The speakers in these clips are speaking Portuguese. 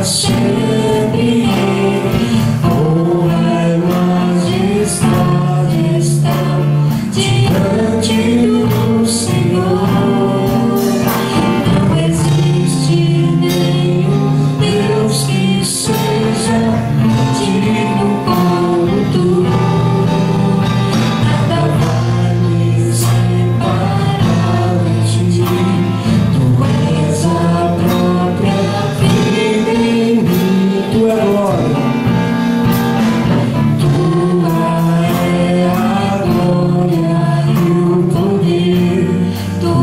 sempre. Honra e majestade estão diante do Senhor. Não existe nenhum Deus que seja digno como tu. Nada vai me separar de ti. Tu és a própria vida em mim. Tu é glória. Tua é a glória e o poder. Tu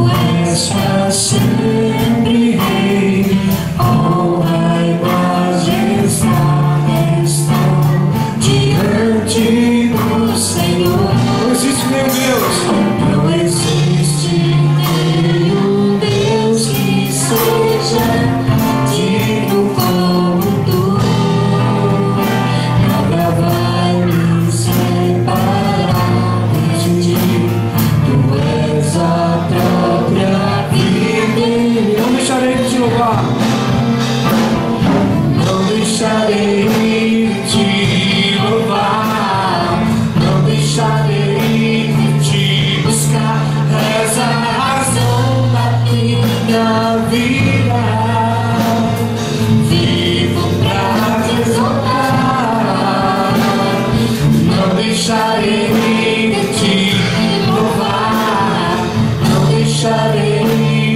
és para sempre Rei. Honra e majestade estão diante do Senhor. Não existe nenhum Deus. Não existe nenhum Deus que seja digno como tu. Nada vai me separar de ti. Tu és a própria vida em mim. Não deixarei de te louvar. Não deixarei de te louvar. Não deixarei de te buscar. És a razão da minha vida. Vivo pra te exaltar. Não deixarei de te louvar. Não deixarei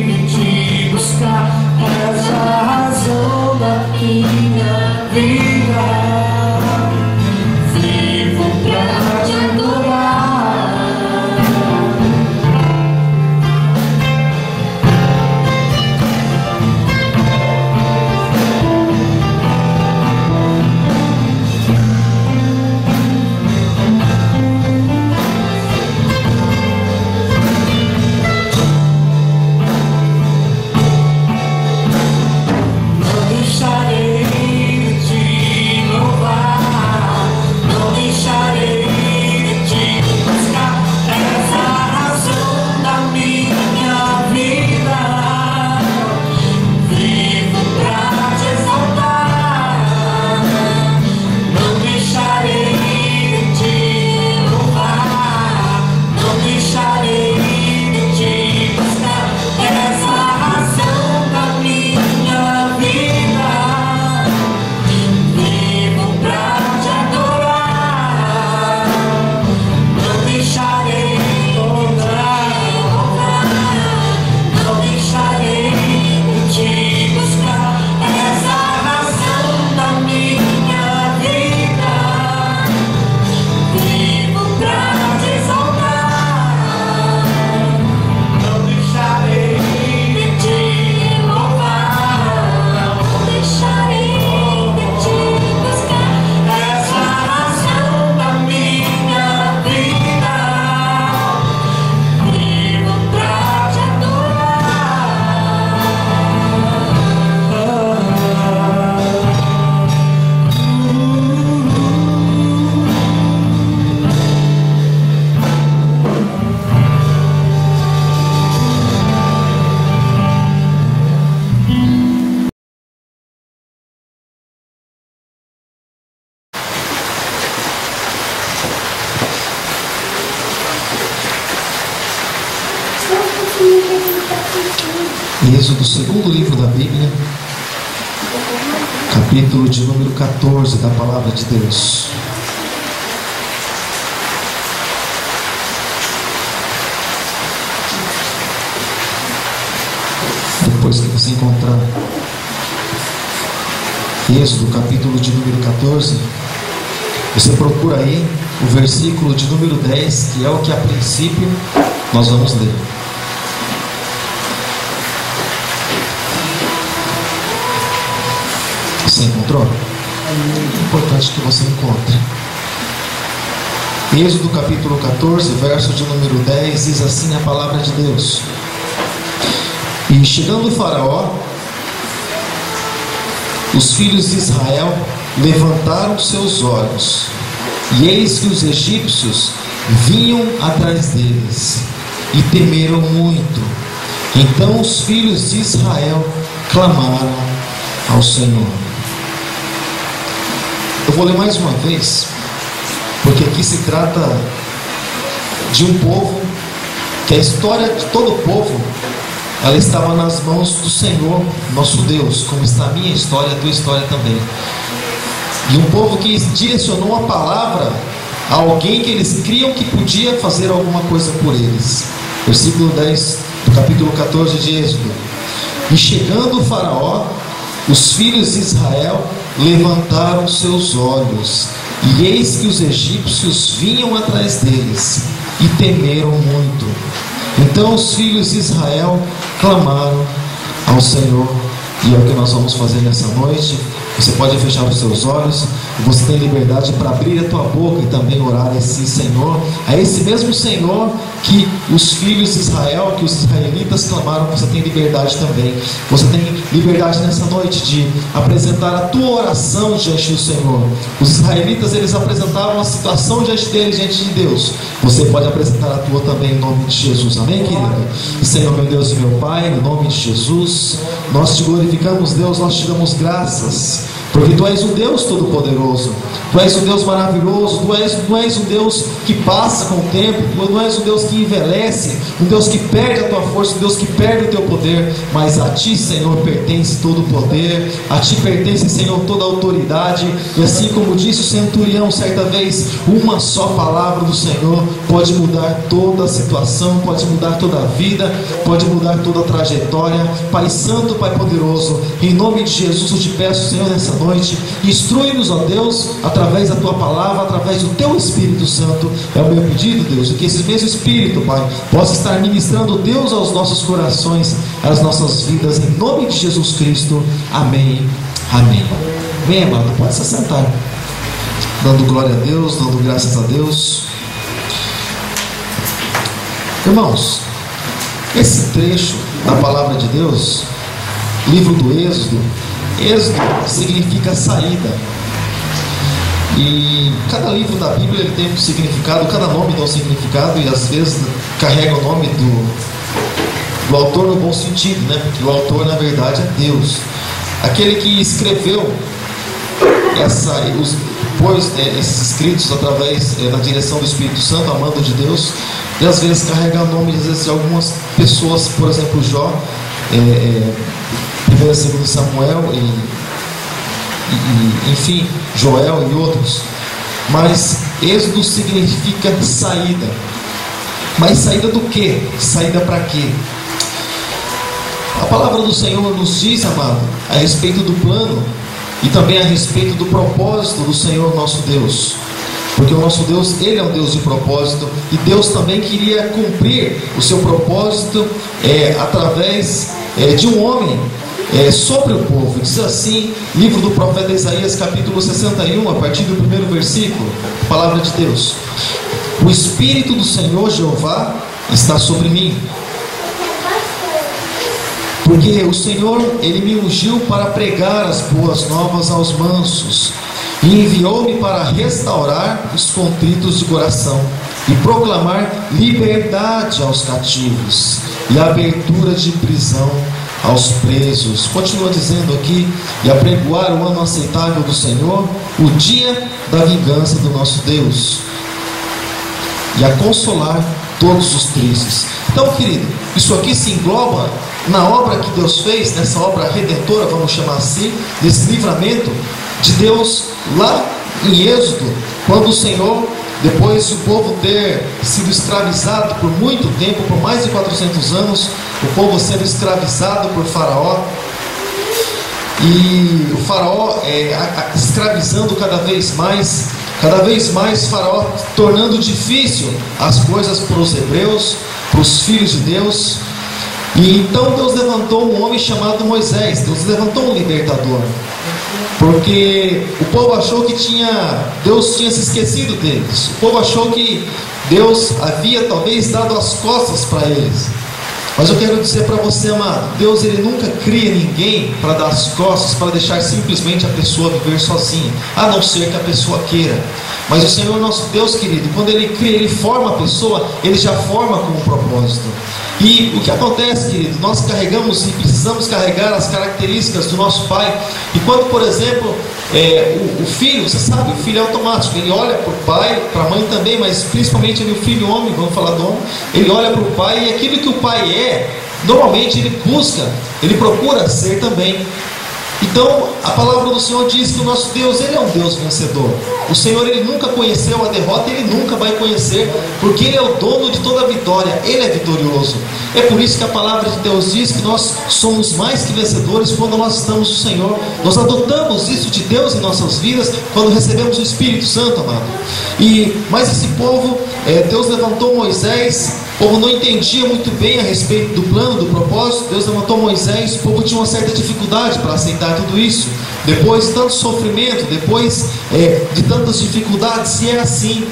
de te buscar. És a razão da minha vida. Vivo pra te adorar. Não deixarei de te louvar. Não deixarei de te buscar. És a razão da minha vida. Vivo pra te exaltar. Não deixarei de te louvar. Não deixarei de te buscar. És a razão da minha vida. Vivo pra te adorar. Não deixarei de te louvar. Não deixarei de te buscar. És a razão da minha vida. Vivo pra te exaltar. Não deixarei de te louvar. Não deixarei de te buscar. És a razão da minha vida. Vivo pra te Êxodo, segundo livro da Bíblia, capítulo de número 14 da Palavra de Deus. Depois que você encontrar Êxodo, capítulo de número 14, você procura aí o versículo de número 10, que é o que a princípio nós vamos ler. Você encontrou? É importante que você encontre. Êxodo capítulo 14, verso de número 10, diz assim a palavra de Deus: E chegando o Faraó, os filhos de Israel levantaram seus olhos, e eis que os egípcios vinham atrás deles, e temeram muito. Então os filhos de Israel clamaram ao Senhor. Eu vou ler mais uma vez, porque aqui se trata de um povo, que a história de todo o povo, ela estava nas mãos do Senhor, nosso Deus, como está a minha história, a tua história também. E um povo que direcionou a palavra a alguém que eles criam que podia fazer alguma coisa por eles. Versículo 10 do capítulo 14 de Êxodo. E chegando o Faraó, os filhos de Israel levantaram seus olhos, e eis que os egípcios vinham atrás deles, e temeram muito. Então os filhos de Israel clamaram ao Senhor, e é o que nós vamos fazer nessa noite. Você pode fechar os seus olhos, e você tem liberdade para abrir a tua boca e também orar a esse Senhor, a esse mesmo Senhor que os filhos de Israel, que os israelitas clamaram. Você tem liberdade também. Você tem liberdade nessa noite de apresentar a tua oração diante do Senhor. Os israelitas, eles apresentaram a situação diante deles, diante de Deus. Você pode apresentar a tua também em nome de Jesus. Amém, querido? E Senhor, meu Deus e meu Pai, no nome de Jesus, nós te glorificamos, Deus, nós te damos graças, porque Tu és um Deus todo-poderoso, Tu és um Deus maravilhoso, Tu és um Deus que passa com o tempo, Tu não és um Deus que envelhece, um Deus que perde a Tua força, um Deus que perde o Teu poder, mas a Ti, Senhor, pertence todo o poder, a Ti pertence, Senhor, toda a autoridade. E assim como disse o centurião certa vez, uma só palavra do Senhor pode mudar toda a situação, pode mudar toda a vida, pode mudar toda a trajetória. Pai Santo, Pai Poderoso, em nome de Jesus eu te peço, Senhor, nessa noite, instrui-nos, ó Deus, através da Tua palavra, através do Teu Espírito Santo. É o meu pedido, Deus, e que esse mesmo Espírito, Pai, possa estar ministrando, Deus, aos nossos corações, às nossas vidas, em nome de Jesus Cristo. Amém. Amém. Bem, amado, pode se assentar, dando glória a Deus, dando graças a Deus. Irmãos, esse trecho da palavra de Deus, livro do Êxodo, Êxodo significa saída. E cada livro da Bíblia ele tem um significado, cada nome tem um significado, e às vezes carrega o nome do autor no bom sentido, né? Porque o autor, na verdade, é Deus. Aquele que escreveu esses escritos através da direção do Espírito Santo, a mando de Deus, e às vezes carrega o nome de algumas pessoas, por exemplo, Jó, 1 e 2 Samuel, enfim, Joel e outros. Mas Êxodo significa saída. Mas saída do quê? Saída para quê? A palavra do Senhor nos diz, amado, a respeito do plano e também a respeito do propósito do Senhor nosso Deus. Porque o nosso Deus, Ele é um Deus de propósito, e Deus também queria cumprir o seu propósito através de um homem sobre o povo. Diz assim, livro do profeta Isaías, capítulo 61, a partir do 1º versículo, palavra de Deus: o Espírito do Senhor Jeová está sobre mim, porque o Senhor, Ele me ungiu para pregar as boas novas aos mansos, e enviou-me para restaurar os contritos de coração, e proclamar liberdade aos cativos, e abertura de prisão aos presos. Continua dizendo aqui: e apregoar o ano aceitável do Senhor, o dia da vingança do nosso Deus, e a consolar todos os tristes. Então, querido, isso aqui se engloba na obra que Deus fez, nessa obra redentora, vamos chamar assim, nesse livramento de Deus lá em Êxodo, quando o Senhor, depois de o povo ter sido escravizado por muito tempo, por mais de 400 anos, o povo sendo escravizado por Faraó, e o Faraó escravizando cada vez mais Faraó tornando difícil as coisas para os hebreus, para os filhos de Deus. E então Deus levantou um homem chamado Moisés. Deus levantou um libertador, porque o povo achou que Deus tinha se esquecido deles. O povo achou que Deus havia talvez dado as costas para eles. Mas eu quero dizer para você, amado, Deus, Ele nunca cria ninguém para dar as costas, para deixar simplesmente a pessoa viver sozinha, a não ser que a pessoa queira. Mas o Senhor nosso Deus, querido, quando Ele cria, Ele forma a pessoa, Ele já forma com um propósito. E o que acontece, querido, nós carregamos e precisamos carregar as características do nosso Pai. E quando, por exemplo, O filho, você sabe, o filho é automático, ele olha para o pai, para a mãe também, mas principalmente o filho homem, vamos falar do homem, ele olha para o pai e aquilo que o pai é, normalmente ele busca, ele procura ser também. Então, a palavra do Senhor diz que o nosso Deus, Ele é um Deus vencedor. O Senhor, Ele nunca conheceu a derrota, Ele nunca vai conhecer, porque Ele é o dono de toda a vitória, Ele é vitorioso. É por isso que a palavra de Deus diz que nós somos mais que vencedores quando nós estamos no Senhor. Nós adotamos isso de Deus em nossas vidas quando recebemos o Espírito Santo, amado. Mas esse povo, Deus levantou Moisés. O povo não entendia muito bem a respeito do plano, do propósito. Deus levantou Moisés, o povo tinha uma certa dificuldade para aceitar tudo isso. Depois de tanto sofrimento, depois de tantas dificuldades, se é assim.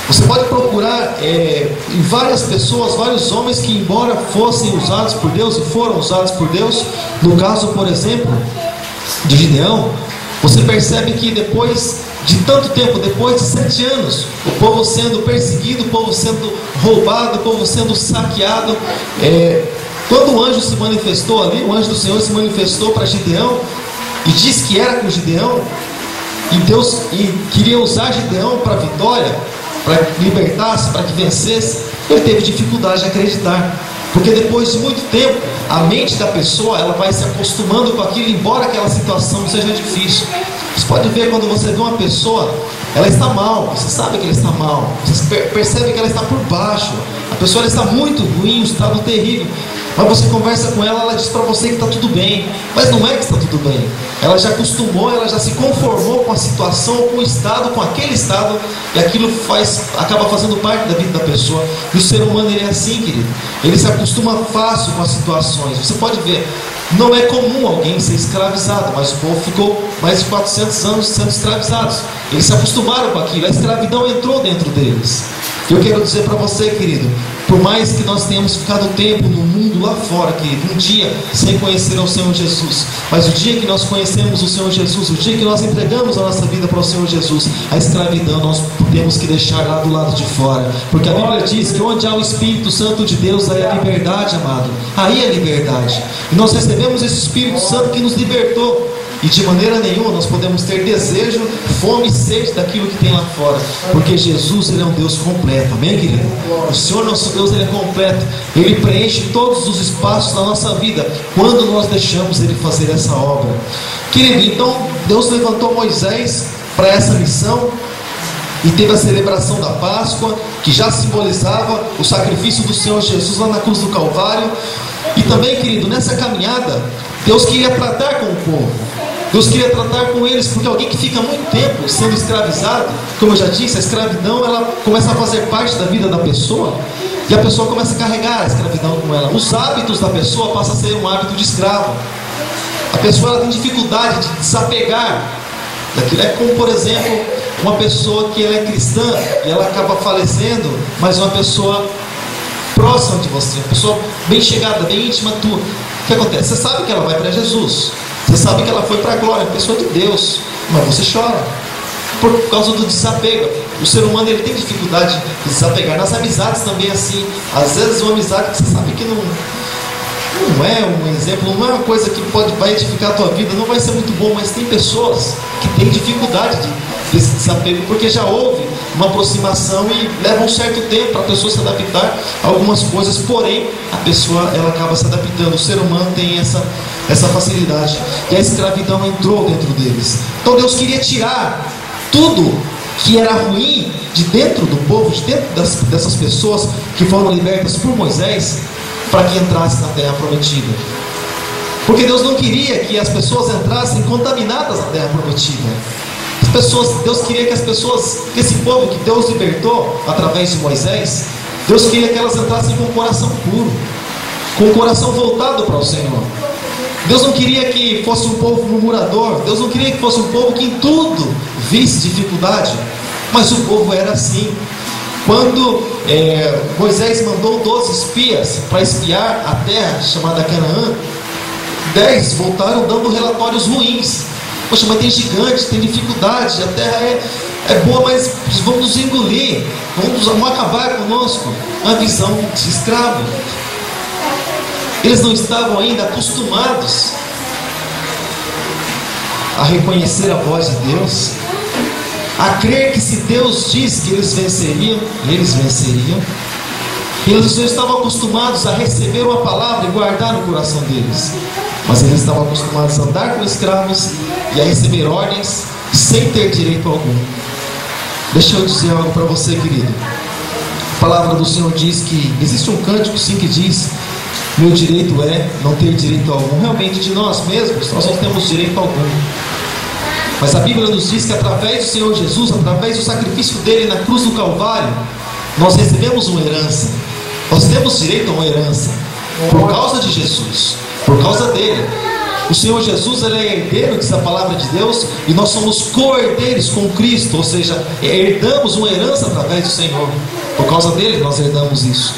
Você pode procurar em várias pessoas, vários homens que, embora fossem usados por Deus e foram usados por Deus, no caso, por exemplo, de Gideão, você percebe que depois de tanto tempo, depois de 7 anos, o povo sendo perseguido, o povo sendo roubado, o povo sendo saqueado, quando o anjo se manifestou ali, o anjo do Senhor se manifestou para Gideão e disse que era com Gideão, e Deus queria usar Gideão para a vitória, para que libertasse, para que vencesse. Ele teve dificuldade de acreditar, porque depois de muito tempo, a mente da pessoa, ela vai se acostumando com aquilo, embora aquela situação seja difícil. Você pode ver quando você vê uma pessoa, ela está mal, você sabe que ela está mal, você percebe que ela está por baixo, a pessoa ela está muito ruim, um estado terrível, mas você conversa com ela, ela diz para você que está tudo bem, mas não é que está tudo bem. Ela já acostumou, ela já se conformou com a situação, com o estado, com aquele estado, e aquilo acaba fazendo parte da vida da pessoa. E o ser humano, ele é assim, querido, ele se acostuma fácil com as situações. Você pode ver, não é comum alguém ser escravizado, mas o povo ficou mais de 400 anos sendo escravizados. Eles se acostumaram com aquilo, a escravidão entrou dentro deles. Eu quero dizer para você, querido, por mais que nós tenhamos ficado tempo no mundo lá fora, querido, um dia sem conhecer ao Senhor Jesus, mas o dia que nós conhecemos o Senhor Jesus, o dia que nós entregamos a nossa vida para o Senhor Jesus, a escravidão nós temos que deixar lá do lado de fora, porque a Bíblia diz que onde há o Espírito Santo de Deus, aí é a liberdade, amado, aí é a liberdade, e nós recebemos esse Espírito Santo que nos libertou. E de maneira nenhuma nós podemos ter desejo, fome e sede daquilo que tem lá fora, porque Jesus, Ele é um Deus completo, amém, querido? O Senhor nosso Deus, Ele é completo, Ele preenche todos os espaços da nossa vida quando nós deixamos Ele fazer essa obra. Querido, então Deus levantou Moisés para essa missão, e teve a celebração da Páscoa, que já simbolizava o sacrifício do Senhor Jesus lá na cruz do Calvário. E também, querido, nessa caminhada, Deus queria tratar com o povo, Deus queria tratar com eles, porque alguém que fica muito tempo sendo escravizado, como eu já disse, a escravidão, ela começa a fazer parte da vida da pessoa, e a pessoa começa a carregar a escravidão com ela. Os hábitos da pessoa passam a ser um hábito de escravo. A pessoa, ela tem dificuldade de desapegar daquilo. É como, por exemplo, uma pessoa que ela é cristã e ela acaba falecendo, mas uma pessoa próxima de você, uma pessoa bem chegada, bem íntima tua. O que acontece? Você sabe que ela vai para Jesus, você sabe que ela foi para a glória, a pessoa de Deus, mas você chora por causa do desapego. O ser humano, ele tem dificuldade de desapegar. Nas amizades também é assim. Às vezes uma amizade que você sabe que não é um exemplo, não é uma coisa que vai edificar a tua vida, não vai ser muito bom, mas tem pessoas que têm dificuldade desse desapego, porque já houve uma aproximação e leva um certo tempo para a pessoa se adaptar a algumas coisas, porém a pessoa, ela acaba se adaptando. O ser humano tem essa facilidade, e a escravidão entrou dentro deles. Então Deus queria tirar tudo que era ruim de dentro do povo, de dentro dessas pessoas que foram libertas por Moisés, para que entrasse na terra prometida. Porque Deus não queria que as pessoas entrassem contaminadas na terra prometida. Deus queria que que esse povo que Deus libertou através de Moisés, Deus queria que elas entrassem com o coração puro, com o coração voltado para o Senhor. Deus não queria que fosse um povo murmurador, Deus não queria que fosse um povo que em tudo visse dificuldade, mas o povo era assim. Quando Moisés mandou 12 espias para espiar a terra chamada Canaã, 10 voltaram dando relatórios ruins. Poxa, mas tem gigantes, tem dificuldade, a terra é boa, mas vão nos engolir, vão acabar conosco. Uma visão de escravo. Eles não estavam ainda acostumados a reconhecer a voz de Deus, a crer que se Deus diz que eles venceriam, eles venceriam. Eles não estavam acostumados a receber uma palavra e guardar no coração deles, mas eles estavam acostumados a andar com escravos e a receber ordens sem ter direito algum. Deixa eu dizer algo para você, querido. A palavra do Senhor diz que existe um cântico sim que diz: meu direito é não ter direito algum. Realmente, de nós mesmos, nós não temos direito algum. Mas a Bíblia nos diz que através do Senhor Jesus, através do sacrifício dele na cruz do Calvário, nós recebemos uma herança. Nós temos direito a uma herança por causa de Jesus, por causa dele. O Senhor Jesus, ele é herdeiro, diz a palavra de Deus, e nós somos co-herdeiros com Cristo, ou seja, herdamos uma herança através do Senhor. Por causa dele nós herdamos isso.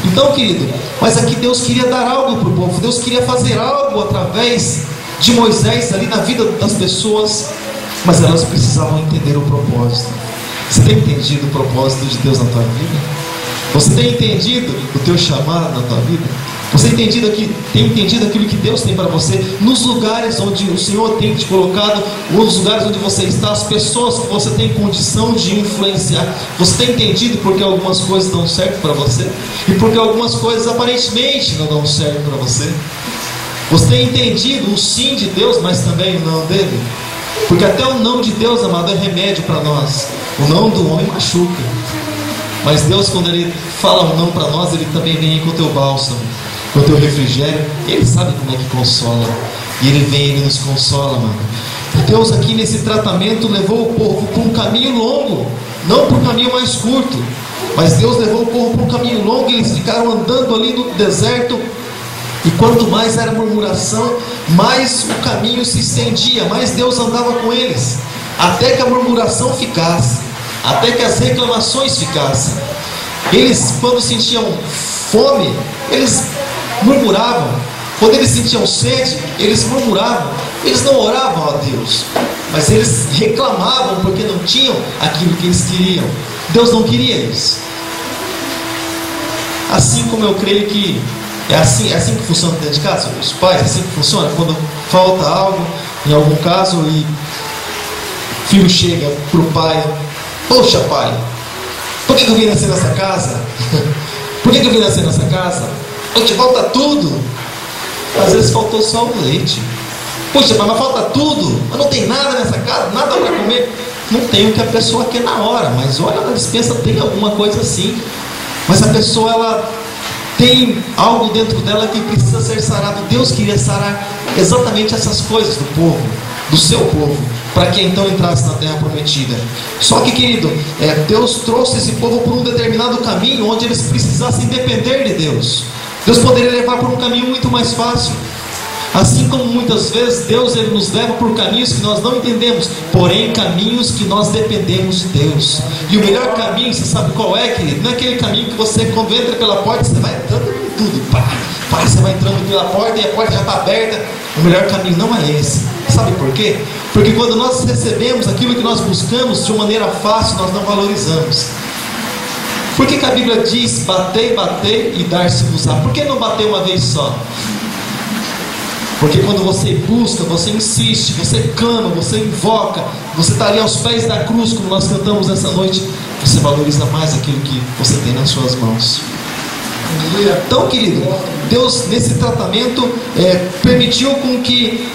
Então, querido, mas aqui Deus queria dar algo para o povo. Deus queria fazer algo através de Moisés ali na vida das pessoas, mas elas precisavam entender o propósito. Você tem entendido o propósito de Deus na tua vida? Você tem entendido o teu chamado na tua vida? Você tem entendido aquilo que Deus tem para você? Nos lugares onde o Senhor tem te colocado, nos lugares onde você está, as pessoas que você tem condição de influenciar. Você tem entendido porque algumas coisas dão certo para você? E porque algumas coisas aparentemente não dão certo para você? Você tem entendido o sim de Deus, mas também o não dele? Porque até o não de Deus, amado, é remédio para nós. O não do homem machuca. Mas Deus, quando Ele fala um não para nós, Ele também vem com o teu bálsamo, com o teu refrigério. Ele sabe como é que consola. E Ele vem e Ele nos consola, mano. E Deus aqui nesse tratamento levou o povo por um caminho longo, não por um caminho mais curto. Mas Deus levou o povo por um caminho longo e eles ficaram andando ali no deserto. E quanto mais era murmuração, mais o caminho se estendia, mais Deus andava com eles, até que a murmuração ficasse, até que as reclamações ficassem. Eles, quando sentiam fome, eles murmuravam. Quando eles sentiam sede, eles murmuravam. Eles não oravam a Deus, mas eles reclamavam porque não tinham aquilo que eles queriam. Deus não queria isso. Assim como eu creio que é assim que funciona dentro de casa, os pais, é assim que funciona. Quando falta algo, em algum caso, e o filho chega para o pai: poxa, pai, por que eu vim nascer nessa casa? Por que eu vim nascer nessa casa? Onde falta tudo. Às vezes faltou só o leite. Poxa, pai, mas falta tudo. Mas não tem nada nessa casa, nada para comer. Não tem o que a pessoa quer na hora, mas olha, na despensa tem alguma coisa assim. Mas a pessoa, ela tem algo dentro dela que precisa ser sarado. Deus queria sarar exatamente essas coisas do povo, do seu povo, para que então entrasse na terra prometida. Só que, querido, Deus trouxe esse povo por um determinado caminho, onde eles precisassem depender de Deus. Deus poderia levar por um caminho muito mais fácil. Assim como muitas vezes Deus, Ele nos leva por caminhos que nós não entendemos, porém caminhos que nós dependemos de Deus. E o melhor caminho, você sabe qual é, querido? Não é aquele caminho que você, quando entra pela porta, você vai entrando em tudo, pá, você vai entrando pela porta e a porta já está aberta. O melhor caminho não é esse. Sabe por quê? Porque quando nós recebemos aquilo que nós buscamos de uma maneira fácil, nós não valorizamos. Por que a Bíblia diz: batei, batei e dar-se-vos-á? Por que não bater uma vez só? Porque quando você busca, você insiste, você clama, você invoca, você está ali aos pés da cruz, como nós cantamos essa noite, você valoriza mais aquilo que você tem nas suas mãos. Então, querido, Deus nesse tratamento permitiu com que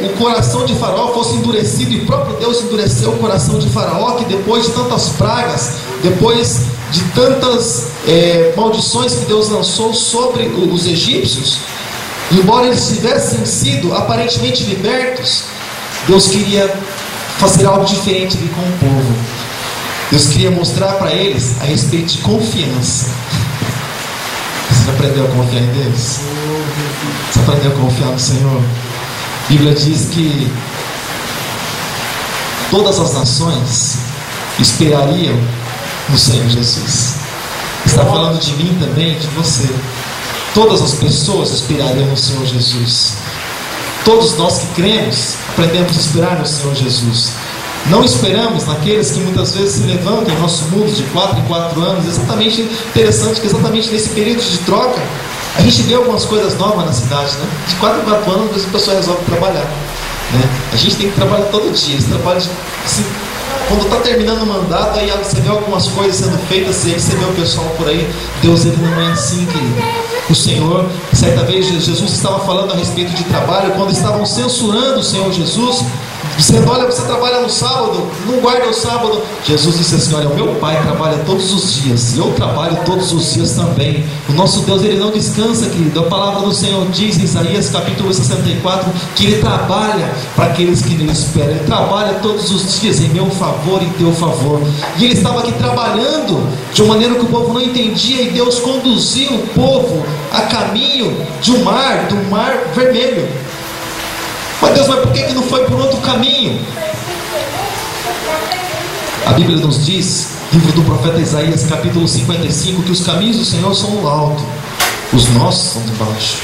o coração de Faraó fosse endurecido, e o próprio Deus endureceu o coração de Faraó, que depois de tantas pragas, depois de tantas maldições que Deus lançou sobre os egípcios, embora eles tivessem sido aparentemente libertos, Deus queria fazer algo diferente ali com o povo. Deus queria mostrar para eles a respeito de confiança. Você aprendeu a confiar em Deus? Você aprendeu a confiar no Senhor? A Bíblia diz que todas as nações esperariam no Senhor Jesus. Está falando de mim também, de você. Todas as pessoas esperariam no Senhor Jesus. Todos nós que cremos aprendemos a esperar no Senhor Jesus. Não esperamos naqueles que muitas vezes se levantam em nosso mundo de 4 em 4 anos. Exatamente interessante que exatamente nesse período de troca a gente vê algumas coisas novas na cidade, né? De 4 em 4 anos, às vezes a pessoa resolve trabalhar. né? A gente tem que trabalhar todo dia. Eles trabalham assim, quando está terminando o mandato, aí você vê algumas coisas sendo feitas, você vê o pessoal por aí. Deus, ele não é assim, querido. O Senhor, certa vez Jesus estava falando a respeito de trabalho, quando estavam censurando o Senhor Jesus, dizendo: olha, você trabalha no sábado, não guarda o sábado. Jesus disse assim: olha, o meu Pai trabalha todos os dias, e eu trabalho todos os dias também. O nosso Deus, ele não descansa, querido. A palavra do Senhor diz em Isaías capítulo 64 que ele trabalha para aqueles que nele esperam. Ele trabalha todos os dias em meu favor e em teu favor. E ele estava aqui trabalhando de uma maneira que o povo não entendia, e Deus conduziu o povo a caminho de um mar, do mar vermelho. Mas Deus, mas por que não foi por outro caminho? A Bíblia nos diz, livro do profeta Isaías capítulo 55, que os caminhos do Senhor são do alto, os nossos são de baixo.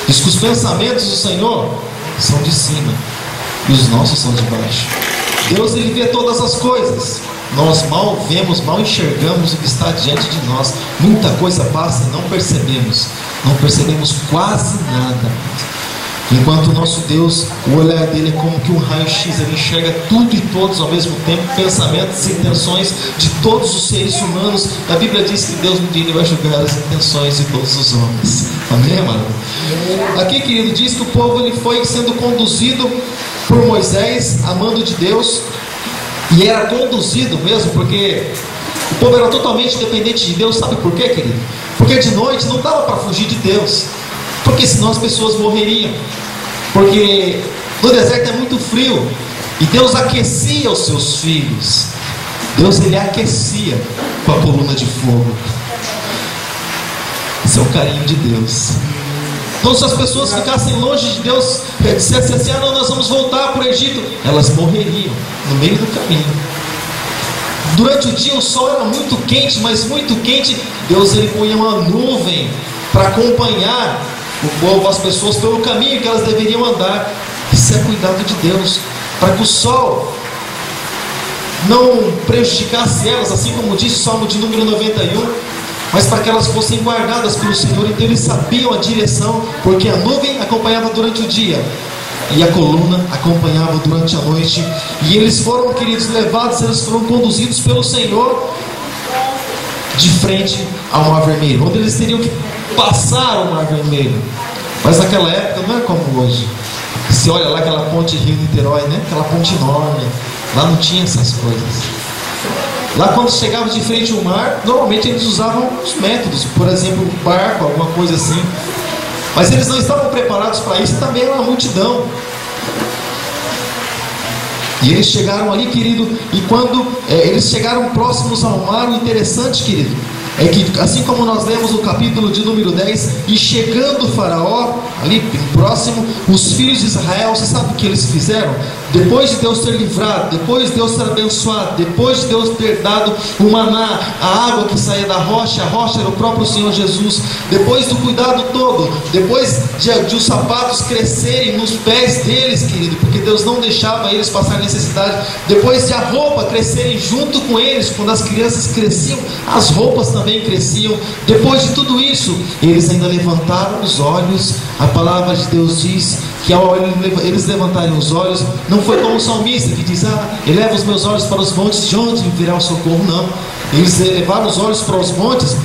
Diz que os pensamentos do Senhor são de cima e os nossos são de baixo. Deus, ele vê todas as coisas. Nós mal vemos, mal enxergamos o que está diante de nós. Muita coisa passa e não percebemos quase nada. Enquanto o nosso Deus, o olhar dele é como que um raio-x, ele enxerga tudo e todos ao mesmo tempo, pensamentos e intenções de todos os seres humanos. A Bíblia diz que Deus no dia vai julgar as intenções de todos os homens. Amém, amado? Aqui, querido, diz que o povo ele foi sendo conduzido por Moisés, amando de Deus, e era conduzido mesmo, porque o povo era totalmente dependente de Deus. Sabe por quê, querido? Porque de noite não dava para fugir de Deus, porque senão as pessoas morreriam. Porque no deserto é muito frio, e Deus aquecia os seus filhos. Deus, ele aquecia com a coluna de fogo. Esse é o carinho de Deus. Então, se as pessoas ficassem longe de Deus, dissessem assim: ah, não, nós vamos voltar para o Egito, elas morreriam no meio do caminho. Durante o dia o sol era muito quente, mas muito quente. Deus, ele punha uma nuvem para acompanhar o povo, as pessoas, pelo caminho que elas deveriam andar. Isso é cuidado de Deus, para que o sol não prejudicasse elas, assim como diz o Salmo de número 91, mas para que elas fossem guardadas pelo Senhor. Então eles sabiam a direção, porque a nuvem acompanhava durante o dia e a coluna acompanhava durante a noite. E eles foram, queridos, levados, eles foram conduzidos pelo Senhor de frente ao Mar Vermelho, onde eles teriam que passar o Mar Vermelho. Mas naquela época não é como hoje. Se olha lá aquela ponte Rio-Niterói, né? Aquela ponte enorme, lá não tinha essas coisas. Lá, quando chegavam de frente ao mar, normalmente eles usavam os métodos, por exemplo, barco, alguma coisa assim. Mas eles não estavam preparados para isso, também era uma multidão. E eles chegaram ali, querido, e quando eles chegaram próximos ao mar, o interessante, querido, é que assim como nós lemos no capítulo de número 10, e chegando o faraó, ali próximo, os filhos de Israel, você sabe o que eles fizeram? Depois de Deus ter livrado, depois de Deus ter abençoado, depois de Deus ter dado o maná, a água que saía da rocha, a rocha era o próprio Senhor Jesus, depois do cuidado todo, depois de os sapatos crescerem nos pés deles, querido, porque Deus não deixava eles passar necessidade, depois de a roupa crescerem junto com eles, quando as crianças cresciam, as roupas também cresciam. Depois de tudo isso, eles ainda levantaram os olhos. A palavra de Deus diz que ao eles levantarem os olhos, não foi como o salmista que diz: ah, eleva os meus olhos para os montes, de onde virá o socorro? Não, eles elevaram os olhos para os montes,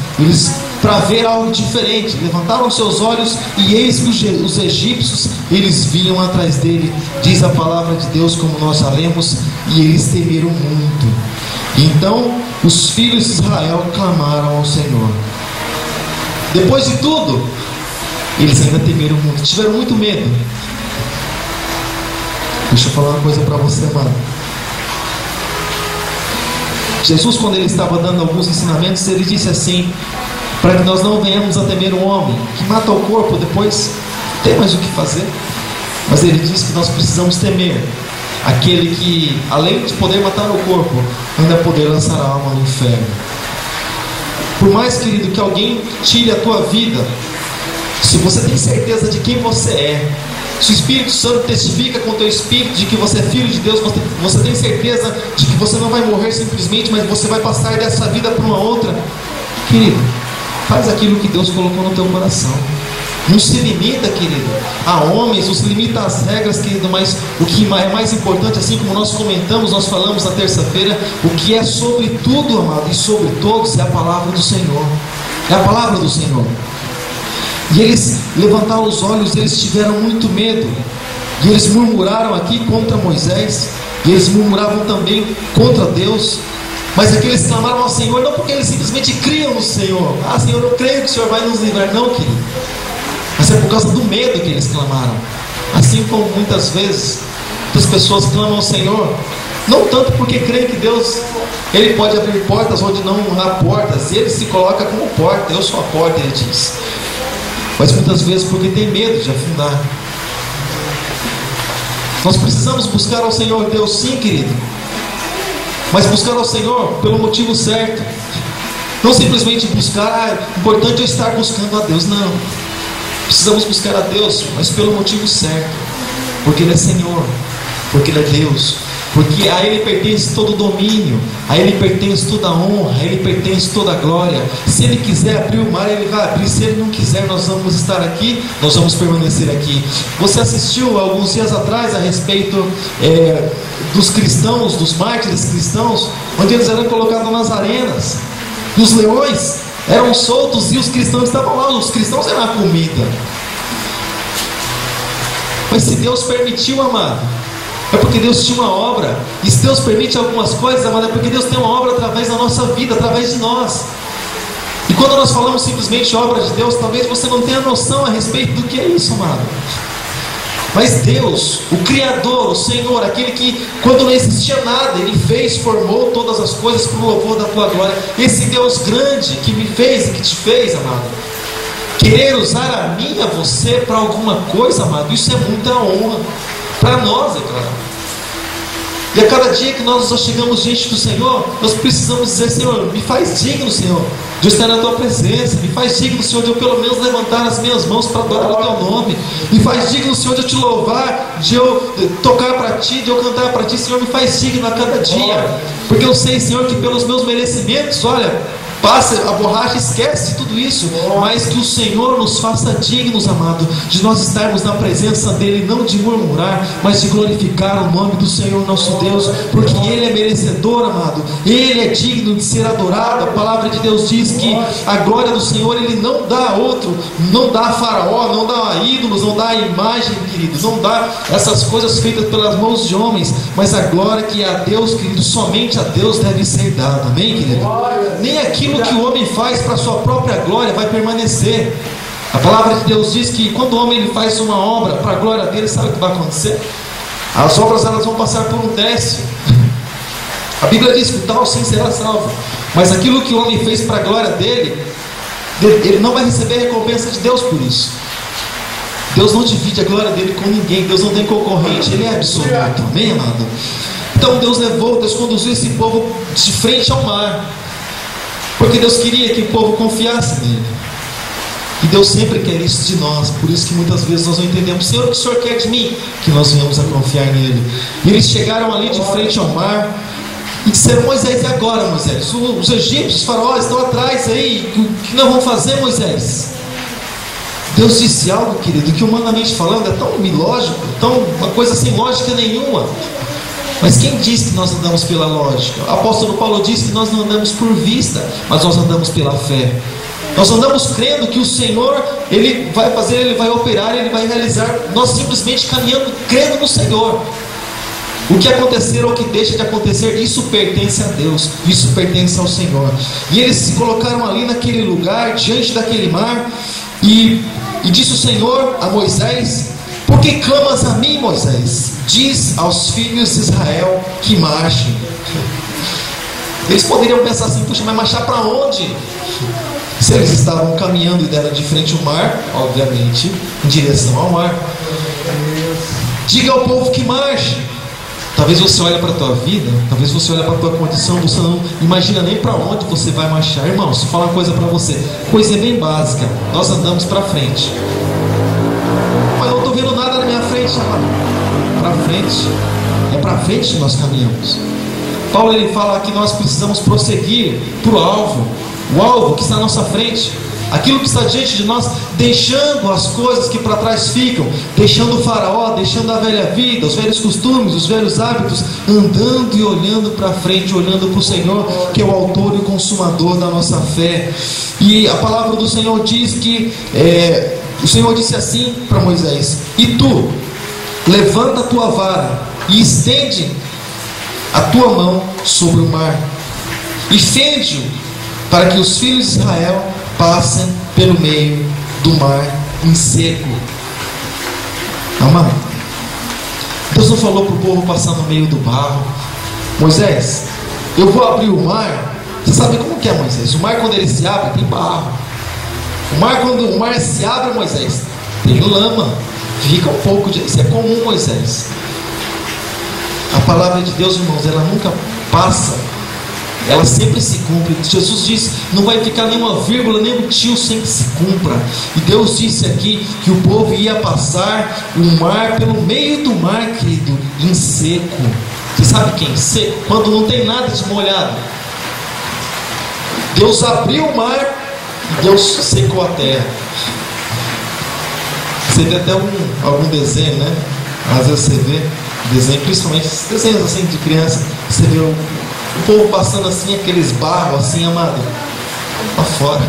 para ver algo diferente. Levantaram seus olhos, e eis que os egípcios, eles vinham atrás dele. Diz a palavra de Deus, como nós já lemos, e eles temeram muito. Então os filhos de Israel clamaram ao Senhor. Depois de tudo, eles ainda temeram muito, tiveram muito medo. Deixa eu falar uma coisa para você, mano. Jesus, quando ele estava dando alguns ensinamentos, ele disse assim: para que nós não venhamos a temer um homem que mata o corpo, depois não tem mais o que fazer. Mas ele disse que nós precisamos temer aquele que, além de poder matar o corpo, ainda poder lançar a alma no inferno. Por mais, querido, que alguém tire a tua vida, se você tem certeza de quem você é, se o Espírito Santo testifica com o teu espírito de que você é filho de Deus, você tem certeza de que você não vai morrer simplesmente, mas você vai passar dessa vida para uma outra, querido, faz aquilo que Deus colocou no teu coração. Não se limita, querido, a homens, não se limita às regras, querido, mas o que é mais importante, assim como nós comentamos, nós falamos na terça-feira, o que é sobre tudo, amado, e sobre todos, é a palavra do Senhor. É a palavra do Senhor. E eles levantaram os olhos, eles tiveram muito medo. E eles murmuraram aqui contra Moisés. E eles murmuravam também contra Deus. Mas aqui eles clamaram ao Senhor, não porque eles simplesmente criam no Senhor. Ah, Senhor, eu creio que o Senhor vai nos livrar. Não, querido. Mas é por causa do medo que eles clamaram. Assim como muitas vezes as pessoas clamam ao Senhor, não tanto porque creem que Deus, Ele pode abrir portas onde não há portas. Ele se coloca como porta. Eu sou a porta, Ele diz. Mas muitas vezes porque tem medo de afundar. Nós precisamos buscar ao Senhor Deus, sim, querido, mas buscar ao Senhor pelo motivo certo. Não simplesmente buscar, importante é estar buscando a Deus. Não, precisamos buscar a Deus, mas pelo motivo certo. Porque Ele é Senhor, porque Ele é Deus, porque a Ele pertence todo o domínio, a Ele pertence toda a honra, a Ele pertence toda a glória. Se Ele quiser abrir o mar, Ele vai abrir. Se Ele não quiser, nós vamos estar aqui, nós vamos permanecer aqui. Você assistiu alguns dias atrás a respeito dos cristãos, dos mártires cristãos, onde eles eram colocados nas arenas, e os leões eram soltos e os cristãos estavam lá. Os cristãos eram a comida. Mas se Deus permitiu, amado, é porque Deus tinha uma obra. E se Deus permite algumas coisas, amado, é porque Deus tem uma obra através da nossa vida, através de nós. E quando nós falamos simplesmente obra de Deus, talvez você não tenha noção a respeito do que é isso, amado. Mas Deus, o Criador, o Senhor, aquele que quando não existia nada, Ele fez, formou todas as coisas para o louvor da tua glória. Esse Deus grande que me fez e que te fez, amado, querer usar a mim e a você para alguma coisa, amado, isso é muita honra para nós, é claro. E a cada dia que nós nos chegamos diante do Senhor, nós precisamos dizer: Senhor, me faz digno, Senhor, de eu estar na Tua presença. Me faz digno, Senhor, de eu pelo menos levantar as minhas mãos para adorar o Teu nome. Me faz digno, Senhor, de eu Te louvar, de eu tocar para Ti, de eu cantar para Ti. Senhor, me faz digno a cada dia. Porque eu sei, Senhor, que pelos meus merecimentos, olha, passa a borracha, esquece tudo isso, mas que o Senhor nos faça dignos, amado, de nós estarmos na presença dEle, não de murmurar, mas de glorificar o nome do Senhor nosso Deus, porque Ele é merecedor, amado, Ele é digno de ser adorado. A palavra de Deus diz que a glória do Senhor Ele não dá a outro, não dá a faraó, não dá a ídolos, não dá a imagem, querido, não dá essas coisas feitas pelas mãos de homens, mas a glória que é a Deus, querido, somente a Deus deve ser dada, amém, querido? Nem aquilo que o homem faz para a sua própria glória vai permanecer. A palavra de Deus diz que quando o homem ele faz uma obra para a glória dele, sabe o que vai acontecer? As obras elas vão passar por um teste. A Bíblia diz que o tal sim será salvo, mas aquilo que o homem fez para a glória dele, ele não vai receber a recompensa de Deus por isso. Deus não divide a glória dele com ninguém. Deus não tem concorrente, Ele é absoluto, amém, amado? Então Deus conduziu esse povo de frente ao mar, porque Deus queria que o povo confiasse nele. E Deus sempre quer isso de nós. Por isso que muitas vezes nós não entendemos: Senhor, o que o Senhor quer de mim? Que nós venhamos a confiar nele. E eles chegaram ali de frente ao mar e disseram: Moisés, e agora, Moisés? Os egípcios, os faraós estão atrás aí. O que nós vamos fazer, Moisés? Deus disse algo, querido, que humanamente falando é tão ilógico, uma coisa sem lógica nenhuma. Mas quem diz que nós andamos pela lógica? O apóstolo Paulo diz que nós não andamos por vista, mas nós andamos pela fé. Nós andamos crendo que o Senhor, Ele vai fazer, Ele vai operar, Ele vai realizar. Nós simplesmente caminhando, crendo no Senhor. O que acontecer ou o que deixa de acontecer, isso pertence a Deus, isso pertence ao Senhor. E eles se colocaram ali naquele lugar, diante daquele mar, e disse o Senhor a Moisés: Por que clamas a mim, Moisés? Diz aos filhos de Israel que marchem. Eles poderiam pensar assim: puxa, mas marchar para onde? Se eles estavam caminhando e deram de frente ao mar, obviamente, em direção ao mar. Diga ao povo que marche. Talvez você olhe para a tua vida, talvez você olhe para a tua condição, você não imagina nem para onde você vai marchar. Irmão, se eu falar uma coisa para você, coisa bem básica: nós andamos para frente. Mas eu não estou vendo nada na minha frente, amado. Para frente, é para frente que nós caminhamos. Paulo ele fala que nós precisamos prosseguir para o alvo que está à nossa frente. aquilo que está diante de nós, deixando as coisas que para trás ficam, deixando o faraó, deixando a velha vida, os velhos costumes, os velhos hábitos, andando e olhando para frente, olhando para o Senhor, que é o autor e o consumador da nossa fé. E a palavra do Senhor diz que o Senhor disse assim para Moisés: e tu, levanta a tua vara e estende a tua mão sobre o mar e fende-o, para que os filhos de Israel passem pelo meio do mar em seco. Amado, Deus não falou para o povo passar no meio do barro: Moisés, eu vou abrir o mar. Você sabe como que é, Moisés? O mar, quando ele se abre, tem barro. O mar, quando o mar se abre, Moisés, tem lama. Fica um pouco de... Isso é comum, Moisés. A palavra de Deus, irmãos, ela nunca passa, ela sempre se cumpre. Jesus disse: não vai ficar nenhuma vírgula, nem um tio sem que se cumpra. E Deus disse aqui que o povo ia passar o mar pelo meio do mar, querido, em seco. Você sabe quem? Seco, quando não tem nada de molhado. Deus abriu o mar e Deus secou a terra. Você vê até algum desenho, né? Às vezes você vê desenho, principalmente desenhos assim de criança, você vê o povo passando assim, aqueles barros assim, amado, lá fora.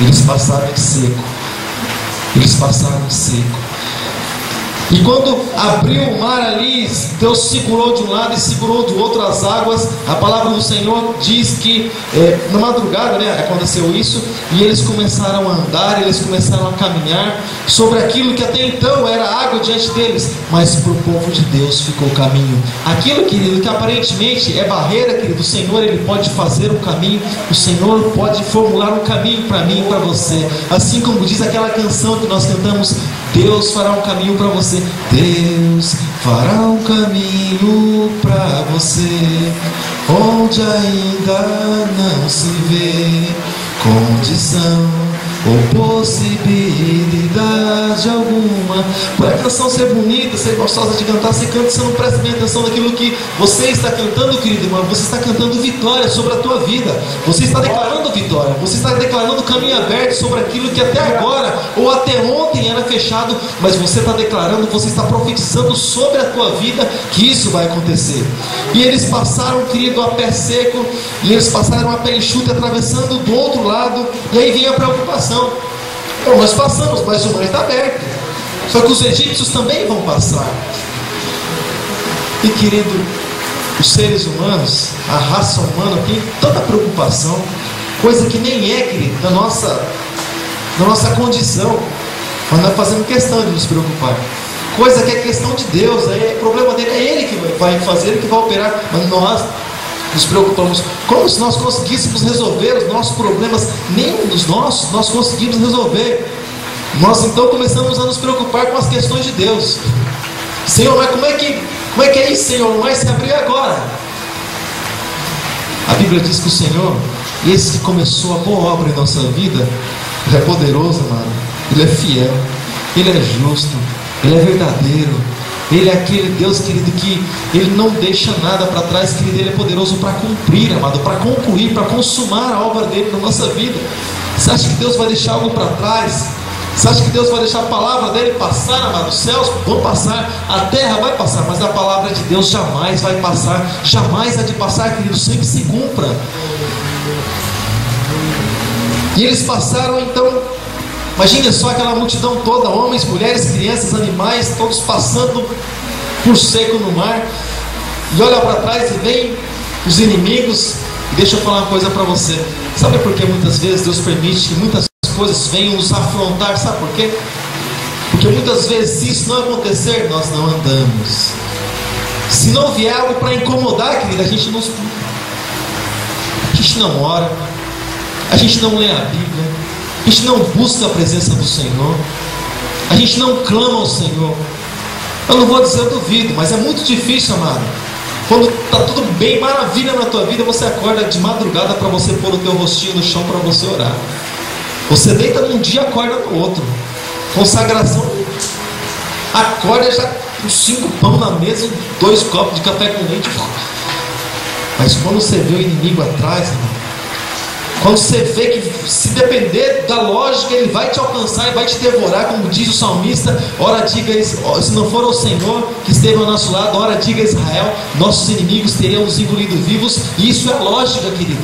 Eles passaram em seco. Eles passaram em seco. E quando abriu o mar ali, Deus segurou de um lado e segurou do outro as águas. A palavra do Senhor diz que na madrugada, né, aconteceu isso. E eles começaram a andar, eles começaram a caminhar sobre aquilo que até então era água diante deles, mas para o povo de Deus ficou o caminho. Aquilo, querido, que aparentemente é barreira, querido, o Senhor, Ele pode fazer um caminho. O Senhor pode formular um caminho para mim e para você. Assim como diz aquela canção que nós cantamos: Deus fará um caminho para você. Deus fará um caminho para você, onde ainda não se vê condição ou possibilidade alguma. Por a canção ser bonita, ser gostosa de cantar, você canta, você não presta bem atenção naquilo que você está cantando, querido irmão. Você está cantando vitória sobre a tua vida. Você está declarando vitória. Você está declarando caminho aberto sobre aquilo que até agora ou até ontem era fechado. Mas você está declarando, você está profetizando sobre a tua vida que isso vai acontecer. E eles passaram, querido, a pé seco. E eles passaram a pé enxuto, atravessando do outro lado. E aí vem a preocupação. Bom, nós passamos, mas o mar está aberto. Só que os egípcios também vão passar. E, querido, os seres humanos, a raça humana tem tanta preocupação, coisa que nem é, querido, da nossa condição, mas nós fazemos questão de nos preocupar. Coisa que é questão de Deus, aí o problema dele é Ele que vai fazer, Ele que vai operar, mas nós nos preocupamos, como se nós conseguíssemos resolver os nossos problemas. Nenhum dos nossos nós conseguimos resolver. Nós então começamos a nos preocupar com as questões de Deus. Senhor, mas como é que é isso, Senhor? Não vai se abrir agora. A Bíblia diz que o Senhor, esse que começou a boa obra em nossa vida, Ele é poderoso, amado. Ele é fiel, Ele é justo, Ele é verdadeiro. Ele é aquele Deus, querido, que Ele não deixa nada para trás, querido. Ele é poderoso para cumprir, amado, para concluir, para consumar a obra dele na nossa vida. Você acha que Deus vai deixar algo para trás? Você acha que Deus vai deixar a palavra dele passar, amado? Os céus vão passar, a terra vai passar, mas a palavra de Deus jamais vai passar, jamais há de passar, querido, sem que se cumpra. E eles passaram então. Imagine só aquela multidão toda, homens, mulheres, crianças, animais, todos passando por seco no mar. E olha para trás e vem os inimigos. E deixa eu falar uma coisa para você. Sabe por que muitas vezes Deus permite que muitas coisas venham nos afrontar? Sabe por quê? Porque muitas vezes, se isso não acontecer, nós não andamos. Se não vier algo para incomodar, querida, a gente não ora, a gente não lê a Bíblia, a gente não busca a presença do Senhor, a gente não clama ao Senhor. Eu não vou dizer, eu duvido, mas é muito difícil, amado. Quando está tudo bem, maravilha na tua vida, você acorda de madrugada para você pôr o teu rostinho no chão para você orar. Você deita num dia e acorda no outro. Consagração, acorda já com 5 pão na mesa, 2 copos de café com leite. Mas quando você vê o inimigo atrás, irmão, Quando você vê que, se depender da lógica, ele vai te alcançar e vai te devorar, como diz o salmista: ora diga, se não for o Senhor que esteve ao nosso lado, ora diga Israel, nossos inimigos teriam nos engolido vivos. E isso é lógica, querido.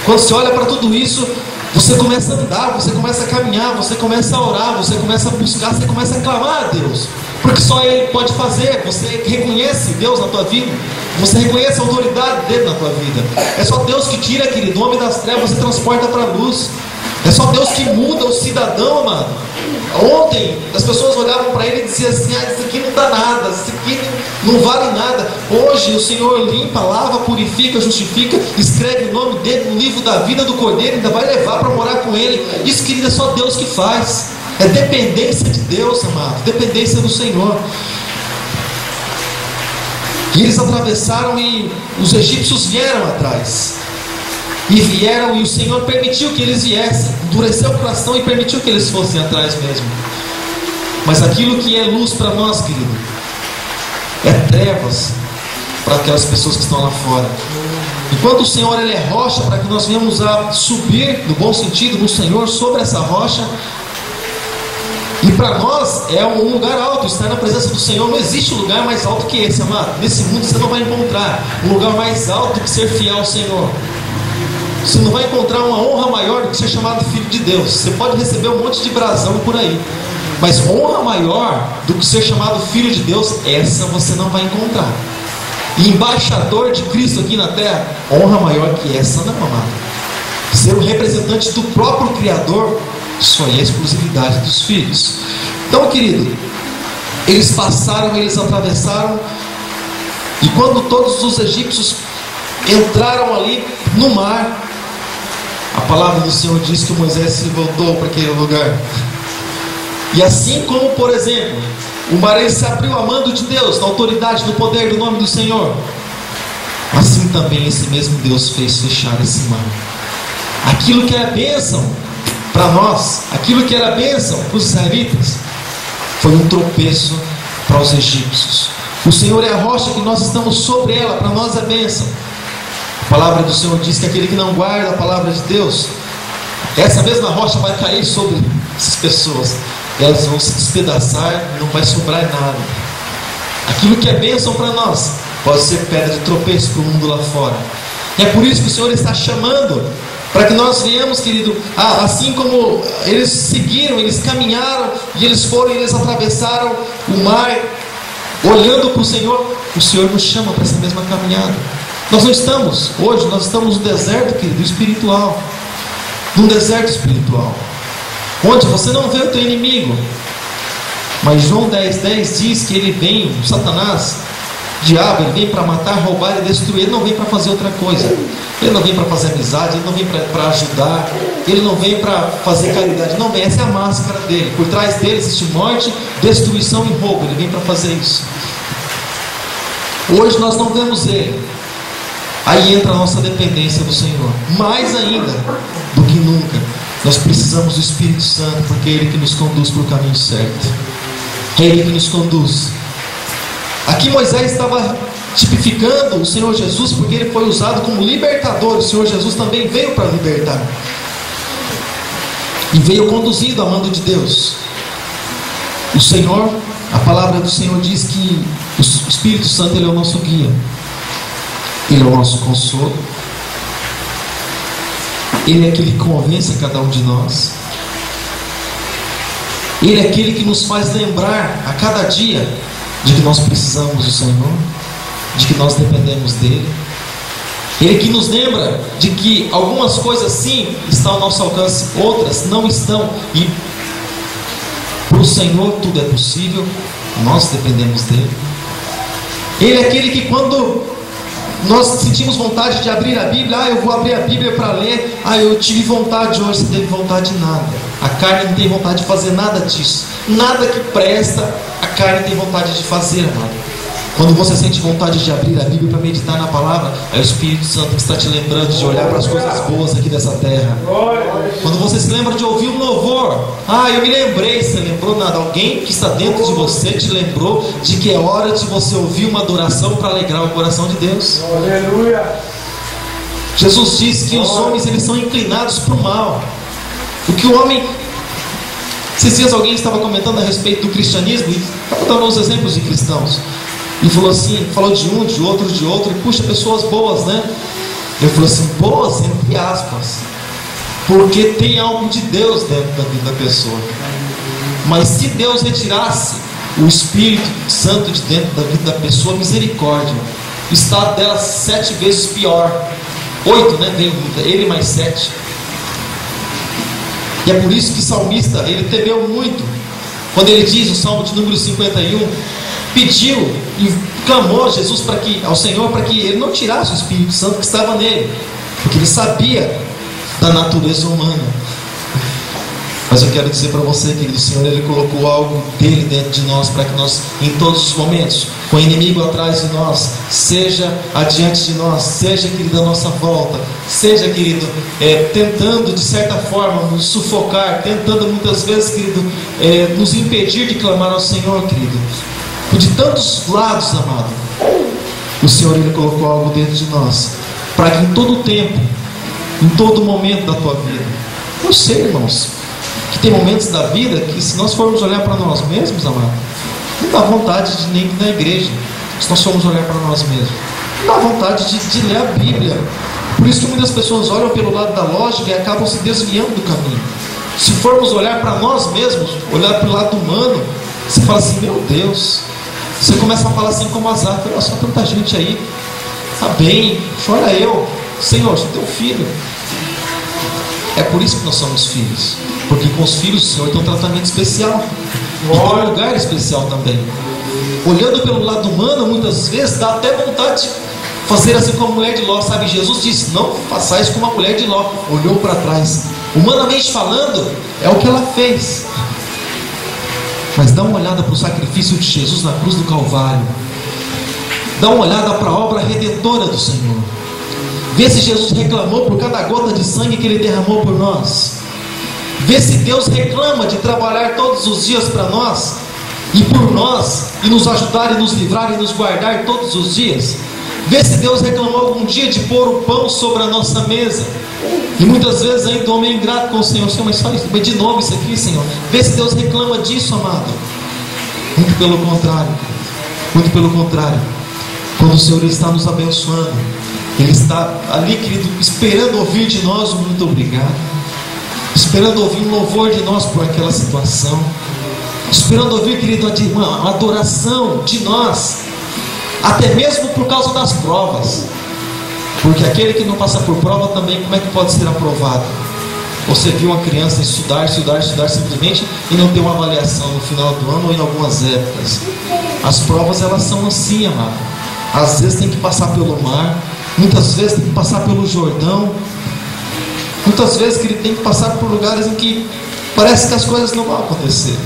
Quando você olha para tudo isso, você começa a andar, você começa a caminhar, você começa a orar, você começa a buscar, você começa a clamar a Deus, porque só Ele pode fazer. Você reconhece Deus na tua vida, você reconhece a autoridade dele na tua vida. É só Deus que tira, querido, o homem das trevas e transporta para a luz. É só Deus que muda o cidadão, amado. Ontem as pessoas olhavam para ele e diziam assim: ah, isso aqui não dá nada, isso aqui não vale nada. Hoje o Senhor limpa, lava, purifica, justifica, escreve o nome dele no livro da vida do Cordeiro, ainda vai levar para morar com ele. Isso, querido, é só Deus que faz. É dependência de Deus, amado, dependência do Senhor. E eles atravessaram e os egípcios vieram atrás. E vieram, e o Senhor permitiu que eles viessem, endureceu o coração e permitiu que eles fossem atrás mesmo. Mas aquilo que é luz para nós, querido, é trevas para aquelas pessoas que estão lá fora. Enquanto o Senhor, Ele é rocha, para que nós venhamos a subir, no bom sentido, no Senhor, sobre essa rocha. E para nós é um lugar alto, estar na presença do Senhor. Não existe lugar mais alto que esse, amado. Nesse mundo você não vai encontrar um lugar mais alto do que ser fiel ao Senhor. Você não vai encontrar uma honra maior do que ser chamado filho de Deus. Você pode receber um monte de brasão por aí, mas honra maior do que ser chamado filho de Deus, essa você não vai encontrar. E embaixador de Cristo aqui na terra, honra maior que essa não, amado. Ser o representante do próprio Criador, isso aí é a exclusividade dos filhos. Então, querido, eles passaram, eles atravessaram, e quando todos os egípcios entraram ali no mar, a palavra do Senhor diz que Moisés se voltou para aquele lugar. E assim como, por exemplo, o mar se abriu a mando de Deus, na autoridade, no poder do nome do Senhor, assim também esse mesmo Deus fez fechar esse mar. Aquilo que era bênção para nós, aquilo que era bênção para os israelitas, foi um tropeço para os egípcios. O Senhor é a rocha que nós estamos sobre ela, para nós é bênção. A palavra do Senhor diz que aquele que não guarda a palavra de Deus, essa mesma rocha vai cair sobre essas pessoas, elas vão se despedaçar e não vai sobrar nada. Aquilo que é bênção para nós pode ser pedra de tropeço para o mundo lá fora. E é por isso que o Senhor está chamando, para que nós venhamos, querido, assim como eles seguiram, eles caminharam, e eles foram, e eles atravessaram o mar, olhando para o Senhor nos chama para essa mesma caminhada. Nós não estamos, hoje nós estamos no deserto, querido, espiritual. Num deserto espiritual, onde você não vê o teu inimigo, mas João 10,10 diz que ele vem, o Satanás, o diabo, ele vem para matar, roubar e destruir. Ele não vem para fazer outra coisa. Ele não vem para fazer amizade, ele não vem para ajudar, ele não vem para fazer caridade. Não vem, essa é a máscara dele. Por trás dele existe morte, destruição e roubo. Ele vem para fazer isso. Hoje nós não vemos ele. Aí entra a nossa dependência do Senhor. Mais ainda do que nunca, nós precisamos do Espírito Santo, porque é Ele que nos conduz para o caminho certo. É Ele que nos conduz. Aqui Moisés estava tipificando o Senhor Jesus, porque ele foi usado como libertador. O Senhor Jesus também veio para libertar, e veio conduzido a mando de Deus. O Senhor, a palavra do Senhor diz que o Espírito Santo, Ele é o nosso guia, Ele é o nosso consolo, Ele é aquele que convence a cada um de nós, Ele é aquele que nos faz lembrar a cada dia de que nós precisamos do Senhor, de que nós dependemos dEle. Ele que nos lembra de que algumas coisas sim estão ao nosso alcance, outras não estão, e para o Senhor tudo é possível, nós dependemos dEle. Ele é aquele que, quando nós sentimos vontade de abrir a Bíblia, eu vou abrir a Bíblia para ler, eu tive vontade hoje, você teve vontade de nada. A carne não tem vontade de fazer nada disso, nada que presta, a carne tem vontade de fazer, amado. Quando você sente vontade de abrir a Bíblia para meditar na palavra, é o Espírito Santo que está te lembrando de olhar para as coisas boas aqui dessa terra. Quando você se lembra de ouvir um louvor, eu me lembrei, você lembrou nada, alguém que está dentro de você te lembrou de que é hora de você ouvir uma adoração para alegrar o coração de Deus. Aleluia. Jesus diz que os homens eles são inclinados para o mal. O que o homem... Esses dias alguém estava comentando a respeito do cristianismo e estava dando uns exemplos de cristãos. E falou assim, falou de um, de outro, e puxa, pessoas boas, né? Ele falou assim, boas entre aspas, porque tem algo de Deus dentro da vida da pessoa. Mas se Deus retirasse o Espírito Santo de dentro da vida da pessoa, misericórdia, o estado dela 7 vezes pior. 8, né? Vem ele mais 7. E é por isso que o salmista, ele temeu muito, quando ele diz, o Salmo de número 51, pediu e clamou a Jesus ao Senhor para que ele não tirasse o Espírito Santo que estava nele, porque ele sabia da natureza humana. Mas eu quero dizer para você, querido, o Senhor ele colocou algo dele dentro de nós, para que nós, em todos os momentos, com o inimigo atrás de nós, seja adiante de nós, seja, querido, à nossa volta, seja, querido, tentando de certa forma nos sufocar, tentando muitas vezes, querido, nos impedir de clamar ao Senhor, querido, de tantos lados, amado. O Senhor ele colocou algo dentro de nós, para que em todo tempo, em todo momento da tua vida, eu sei, irmãos, que tem momentos da vida que, se nós formos olhar para nós mesmos, amado, não dá vontade de nem ir na igreja. Se nós formos olhar para nós mesmos, não dá vontade de ler a Bíblia. Por isso que muitas pessoas olham pelo lado da lógica e acabam se desviando do caminho. Se formos olhar para nós mesmos, olhar pelo lado humano, você fala assim, meu Deus. Você começa a falar assim como Azar, olha só tanta gente aí, está bem, chora eu, Senhor, sou teu filho. É por isso que nós somos filhos, porque com os filhos o Senhor tem um tratamento especial, e tem um lugar especial também. Olhando pelo lado humano, muitas vezes dá até vontade de fazer assim como a mulher de Ló, sabe? Jesus disse, não façais como a mulher de Ló, olhou para trás. Humanamente falando, é o que ela fez. Mas dá uma olhada para o sacrifício de Jesus na cruz do Calvário. Dá uma olhada para a obra redentora do Senhor. Vê se Jesus reclamou por cada gota de sangue que Ele derramou por nós. Vê se Deus reclama de trabalhar todos os dias para nós e por nós, e nos ajudar e nos livrar e nos guardar todos os dias. Vê se Deus reclamou algum dia de pôr o pão sobre a nossa mesa. E muitas vezes ainda o homem é ingrato com o Senhor. Senhor, mas faz de novo isso aqui, Senhor. Vê se Deus reclama disso, amado. Muito pelo contrário. Muito pelo contrário. Quando o Senhor está nos abençoando, Ele está ali, querido, esperando ouvir de nós um muito obrigado, esperando ouvir um louvor de nós por aquela situação, esperando ouvir, querido, uma adoração de nós, até mesmo por causa das provas. Porque aquele que não passa por prova também, como é que pode ser aprovado? Você viu uma criança estudar simplesmente e não ter uma avaliação no final do ano ou em algumas épocas. As provas, elas são assim, amado. Às vezes tem que passar pelo mar, muitas vezes tem que passar pelo Jordão, muitas vezes que ele tem que passar por lugares em que parece que as coisas não vão acontecer.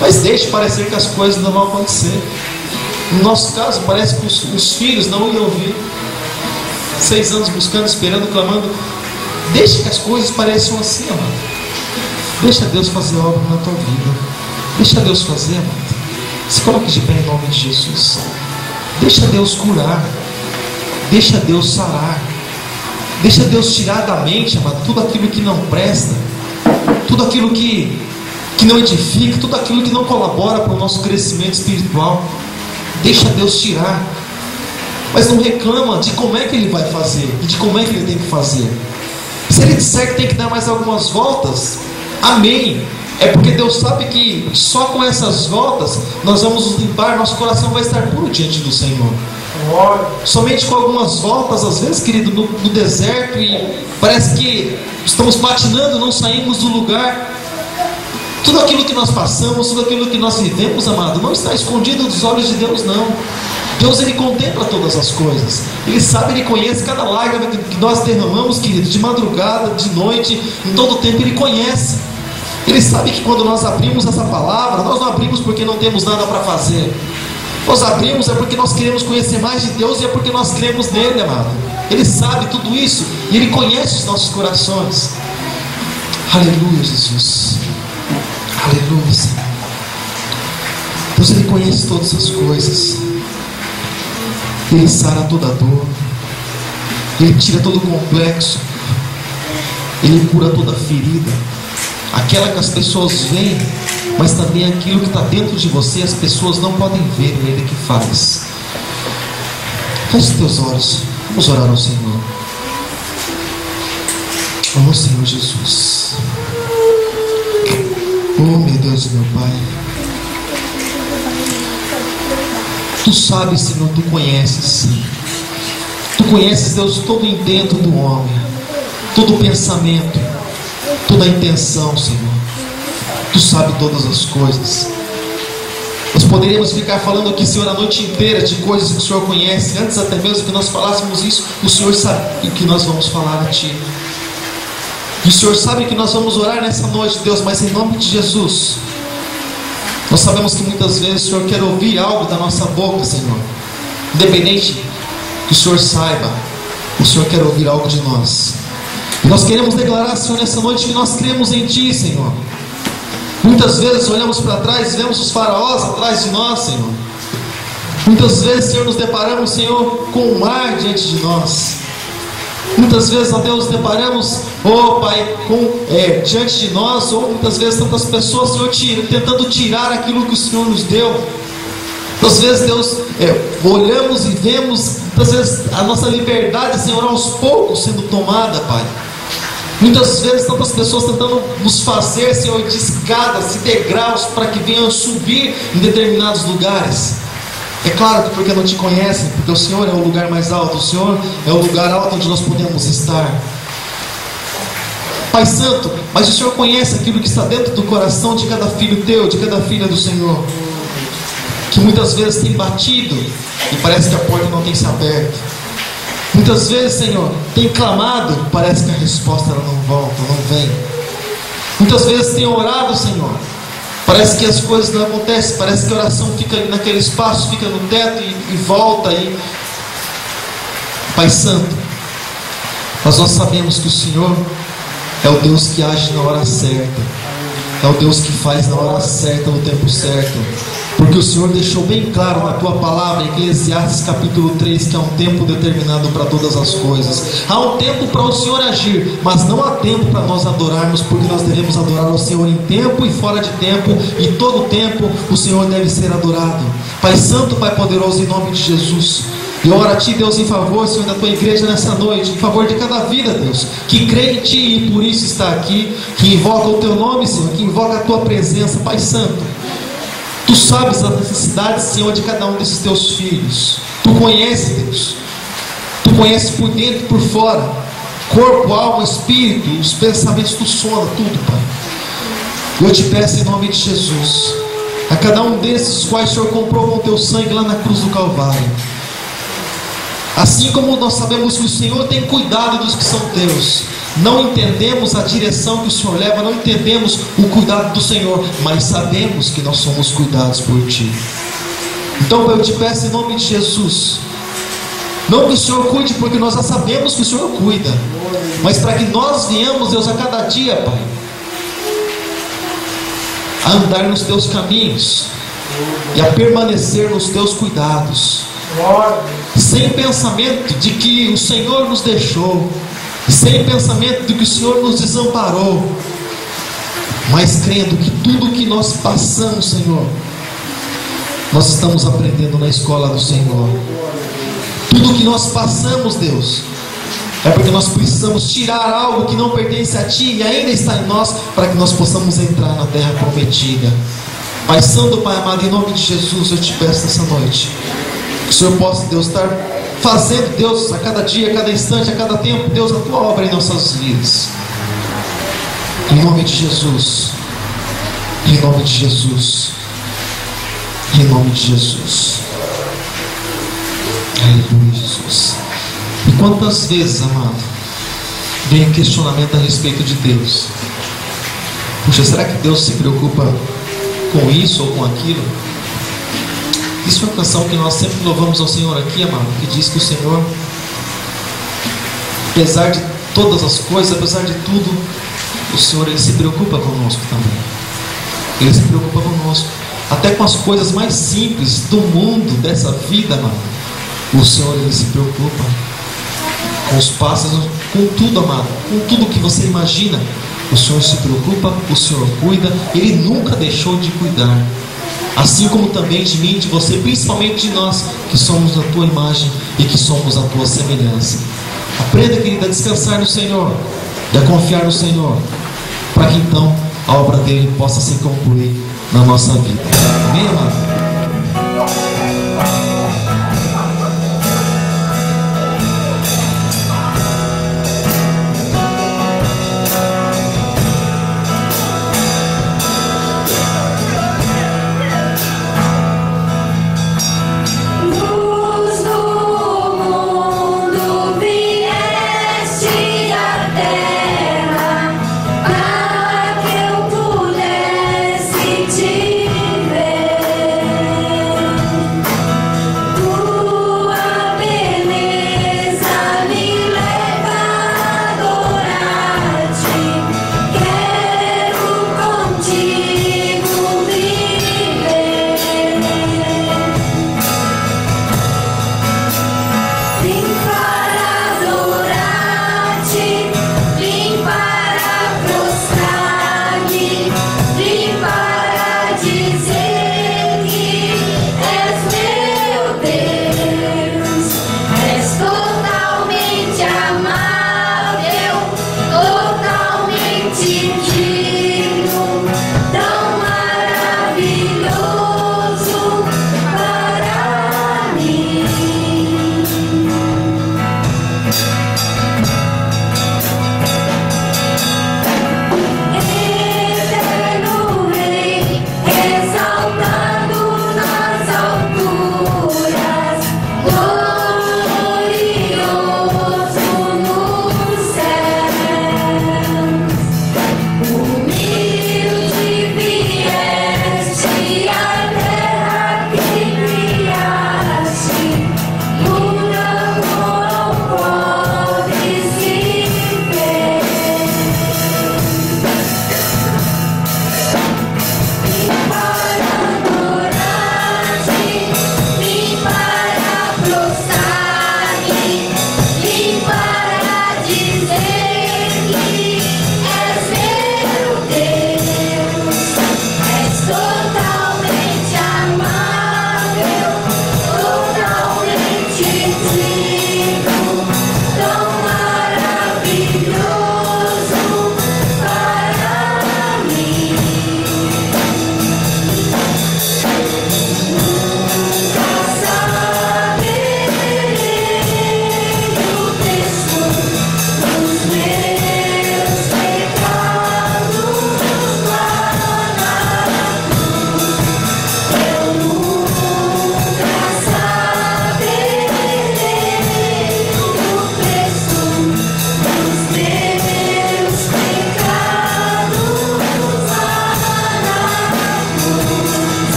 Mas deixe parecer que as coisas não vão acontecer. No nosso caso, parece que os filhos não iam vir. 6 anos buscando, esperando, clamando. Deixa que as coisas pareçam assim, amado. Deixa Deus fazer obra na tua vida. Deixa Deus fazer, amado. Se coloque de pé em nome de Jesus. Deixa Deus curar. Deixa Deus sarar. Deixa Deus tirar da mente, amado, tudo aquilo que não presta, tudo aquilo que não edifica, tudo aquilo que não colabora para o nosso crescimento espiritual. Deixa Deus tirar. Mas não reclama de como é que Ele vai fazer e de como é que Ele tem que fazer. Se Ele disser que tem que dar mais algumas voltas, amém. É porque Deus sabe que só com essas voltas nós vamos nos limpar, nosso coração vai estar puro diante do Senhor. Somente com algumas voltas, às vezes, querido, no deserto, e parece que estamos patinando, não saímos do lugar. Tudo aquilo que nós passamos, tudo aquilo que nós vivemos, amado, não está escondido dos olhos de Deus, não. Deus, Ele contempla todas as coisas. Ele sabe, Ele conhece cada lágrima que nós derramamos, querido, de madrugada, de noite, em todo tempo Ele conhece. Ele sabe que quando nós abrimos essa palavra, nós não abrimos porque não temos nada para fazer. Nós abrimos é porque nós queremos conhecer mais de Deus e é porque nós cremos nele, amado. Ele sabe tudo isso e Ele conhece os nossos corações. Aleluia, Jesus. Aleluia, Senhor. Deus, Ele conhece todas as coisas. Ele sara toda dor. Ele tira todo o complexo. Ele cura toda ferida. Aquela que as pessoas veem, mas também aquilo que está dentro de você, as pessoas não podem ver, é Ele que faz. Feche os teus olhos. Vamos orar ao Senhor. Oh Senhor Jesus. Oh meu Deus e meu Pai. Tu sabes, Senhor, Tu conheces. Tu conheces, Deus, todo o intento do homem, todo o pensamento, toda a intenção, Senhor. Tu sabes todas as coisas. Nós poderíamos ficar falando aqui, Senhor, a noite inteira de coisas que o Senhor conhece. Antes até mesmo que nós falássemos isso, o Senhor sabe o que nós vamos falar a Ti. E o Senhor sabe que nós vamos orar nessa noite, Deus, mas em nome de Jesus. Nós sabemos que muitas vezes o Senhor quer ouvir algo da nossa boca, Senhor. Independente que o Senhor saiba, o Senhor quer ouvir algo de nós. E nós queremos declarar, Senhor, nessa noite que nós cremos em Ti, Senhor. Muitas vezes olhamos para trás e vemos os faraós atrás de nós, Senhor. Muitas vezes, Senhor, nos deparamos, Senhor, com o mar diante de nós. Muitas vezes, ó Deus, deparamos, ó Pai, diante de nós, ou muitas vezes tantas pessoas, Senhor, tentando tirar aquilo que o Senhor nos deu. Muitas vezes, Deus, olhamos e vemos, muitas vezes, a nossa liberdade, Senhor, aos poucos sendo tomada, Pai. Muitas vezes, tantas pessoas tentando nos fazer, Senhor, de escadas, de degraus, para que venham subir em determinados lugares. É claro que porque não Te conhecem, porque o Senhor é o lugar mais alto, o Senhor é o lugar alto onde nós podemos estar. Pai Santo, mas o Senhor conhece aquilo que está dentro do coração de cada filho Teu, de cada filha do Senhor, que muitas vezes tem batido e parece que a porta não tem se aberto. Muitas vezes, Senhor, tem clamado, parece que a resposta ela não volta, não vem. Muitas vezes tem orado, Senhor, parece que as coisas não acontecem, parece que a oração fica ali naquele espaço, fica no teto e volta aí. Pai Santo, mas nós sabemos que o Senhor é o Deus que age na hora certa, é o Deus que faz na hora certa, no tempo certo, porque o Senhor deixou bem claro na Tua palavra, em Eclesiastes capítulo 3, que há um tempo determinado para todas as coisas. Há um tempo para o Senhor agir, mas não há tempo para nós adorarmos, porque nós devemos adorar ao Senhor em tempo e fora de tempo, e todo tempo o Senhor deve ser adorado. Pai Santo, Pai Poderoso, em nome de Jesus, eu oro a Ti, Deus, em favor, Senhor, da Tua igreja nessa noite, em favor de cada vida, Deus, que crê em Ti e por isso está aqui, que invoca o Teu nome, Senhor, que invoca a Tua presença, Pai Santo. Tu sabes as necessidades, Senhor, de cada um desses Teus filhos. Tu conheces, Deus. Tu conheces por dentro e por fora, corpo, alma, espírito, os pensamentos, Tu sonda tudo, Pai. Eu Te peço em nome de Jesus, a cada um desses quais o Senhor comprou com o Teu sangue lá na cruz do Calvário. Assim como nós sabemos que o Senhor tem cuidado dos que são Teus, não entendemos a direção que o Senhor leva, não entendemos o cuidado do Senhor, mas sabemos que nós somos cuidados por Ti. Então, Pai, eu Te peço em nome de Jesus, não que o Senhor cuide, porque nós já sabemos que o Senhor cuida, mas para que nós venhamos, Deus, a cada dia, Pai, a andar nos Teus caminhos e a permanecer nos Teus cuidados, sem pensamento de que o Senhor nos deixou, sem pensamento de que o Senhor nos desamparou, mas crendo que tudo que nós passamos, Senhor, nós estamos aprendendo na escola do Senhor. Tudo que nós passamos, Deus, é porque nós precisamos tirar algo que não pertence a Ti e ainda está em nós, para que nós possamos entrar na terra prometida. Pai Santo, Pai amado, em nome de Jesus, eu Te peço nessa noite que o Senhor possa, Deus, estar fazendo, Deus, a cada dia, a cada instante, a cada tempo, Deus, a Tua obra em nossas vidas. Em nome de Jesus. Em nome de Jesus. Em nome de Jesus. Aleluia, Jesus. E quantas vezes, amado, vem questionamento a respeito de Deus? Puxa, será que Deus se preocupa com isso ou com aquilo? Isso é uma canção que nós sempre louvamos ao Senhor aqui, amado, que diz que o Senhor, apesar de todas as coisas, apesar de tudo, o Senhor, Ele se preocupa conosco também. Ele se preocupa conosco, até com as coisas mais simples do mundo, dessa vida, amado. O Senhor, Ele se preocupa. com os pássaros, com tudo, amado, com tudo que você imagina. O Senhor se preocupa, o Senhor cuida, Ele nunca deixou de cuidar. Assim como também de mim, de você, principalmente de nós, que somos a tua imagem e que somos a tua semelhança. Aprenda, querida, a descansar no Senhor e a confiar no Senhor, para que então a obra dele possa se concluir na nossa vida. Amém, amado?